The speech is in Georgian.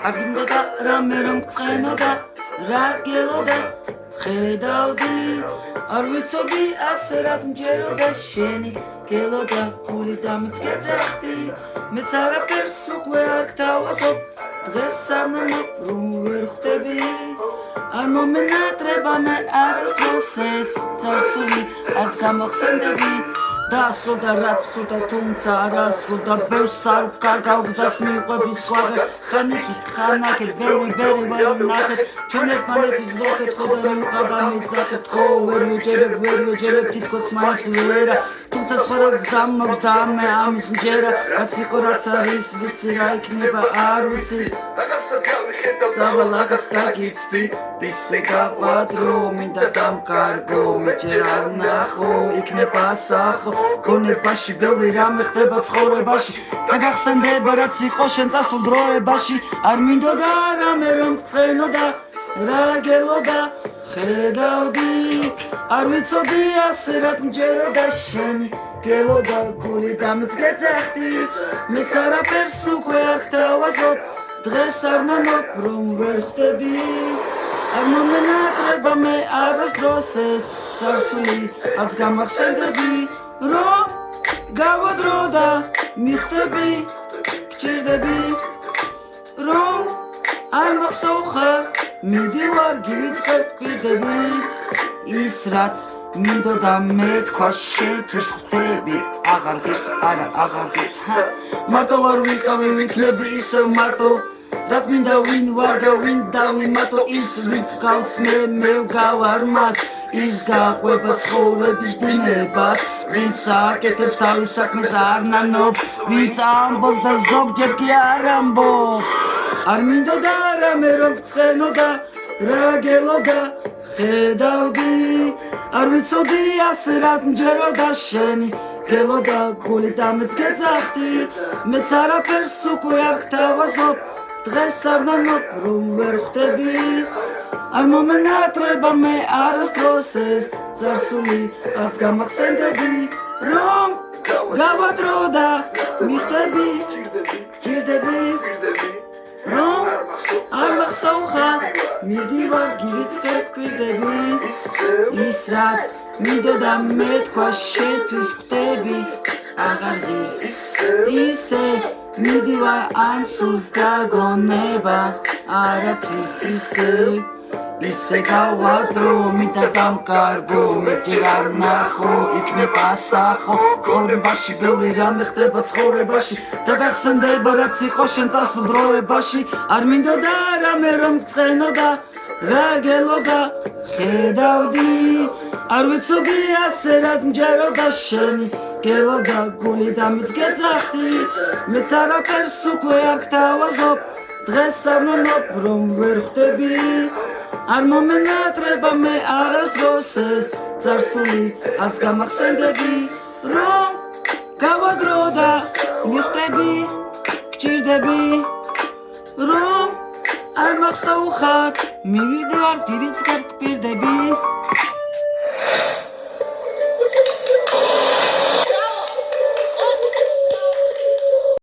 არ გინდოდა რამე რომ გწყენოდა რა გელოდა ხედავდი არ ვიცოდი ასე რა მჯეროდა შენი გელოდა გული დამიწყეძახდი მეც არაფერს უკვე არ გთავაზობ დღეს სანამ ვერ ხვდები არ მომენატრება მე არასდროს ეს წარსული არც გამახსენდები დაასრულდა რაფსულდა თუმცა არასრულდა ბევრს არ კარგავ გზას მიყვები სხვაგან ხანიკით ხანაკეთ ბევრი ვარ ნახეთ ჩვენ ერთმანეთის ლოქეთ ხოდა მიმყავდა მიძახეთ ხო ვერ ვეჯერებ თითქოს მაინც ვერა თუმცა სხვა გზა მოქვს და მე ამის მჯერა რაც იყო რაც არის ვიცი რა იქნება არ ვიცი ზავალაღაც დაგიცდი ისე გავადრო მინდა დამკარგო მეჯერ არ ნახო იქნება სახო გონებაში ბევრი რამე ხდება ცხოვრებაში და გახსენდება რაც იყო შენ წასულ დროებაში არ მინდოდა რამე რომ გწყენოდა რა გელოდა ხედავდი არ ვიცოდი ასე რა მჯეროდა შენი გელოდა გული დამიწყეძახდი მეც არაფერს უკვე არ გთავაზობ დღეს არ ნანობ რომ ვერ ხვდები არ მომენატრება მე არასდროს ეს წარსული არც გამახსენდები რომ გავადრო და მიხვდები გჭირდები რომ არ მახსოვხარ მიდივარ გივიწყებ გვირდები ის რაც მინდოდა მე თქვა შეთვის ხვდები აღარ ღირს არა აღარ ღირს მარტო ვარ ვიყავი ვიქნები ისევ მარტო რაც მინდა ვინ ვარ და ვინ დავიმატო ის ვინც გავს მე ვგავარ მას ის გაყვება ცხოვრების დინებას ვინც აკეთებს თავის საქმეს არ ნანობს ვინც ამბობს და ზოგჯერ კი არ ამბობს არ მინდოდა რამე რომ გწყენოდა რა გელოდა ხედავდი არ ვიცოდი ასე რა მჯეროდა შენი გელოდა გული დამიწყეძახდი მეც არაფერს უკვე არ გთავაზობ დღეს არ ნანობ რომ ვერ ხვდები არ მომენატრება მე არასდროს ეს წარსული არც გამახსენდები რომ გავადრო და მიხვდები გჭირდები რომ არ მახსოვხარ მიდივარ გივიწყებ გვირდები ის რაც მინდოდა მე თქვა შეთვის ხვდები აღარ ღირს ისე მიდივარ ამ სულს გაგონება არაფრის ისე გავადრო მინდა დამკარგო მეჯერ არ ნახო იქნება სახო ცხოვრებაში ბევრი რამე ხდება ცხოვრებაში და გახსენდება რაც იყო შენ წასულ დროებაში არ მინდოდა რამე რომ გწყენოდა რა გელოდა ხედავდი არ ვიცოდი ასე რა მჯეროდა შენი გელოდა გული დამიწყეძახდი მეც არაფერს უკვე არ გთავაზობ დღეს არ ნანობ რომ ვერ ხვდები არ მომენატრება მე არასდროს ეს წარსული არც გამახსენდები რომ გავადრო და მიხვდები გჭირდები რომ არ მახსოვხარ მივიდივარ გივიწყებ გვირდები